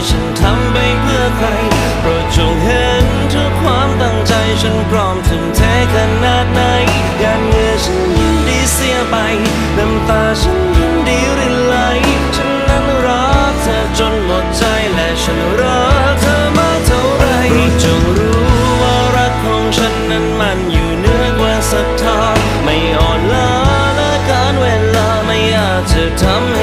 ฉันทำไปเพื่อใครโปรดจงเห็นทุกความตั้งใจฉันพร้อมทุ่มเทขนาดไหนหยาดเหงื่อฉันยินดีเสียไปน้ำตาฉันยินดีรินไหลฉันนั้นรักเธอจนหมดใจและฉันรักเธอมากเท่าไรโปรดจงรู้ว่ารักของฉันนั้นมันอยู่เหนือกว่าศรัทธาไม่อ่อนล้าและการเวลาไม่อาจจะทำให้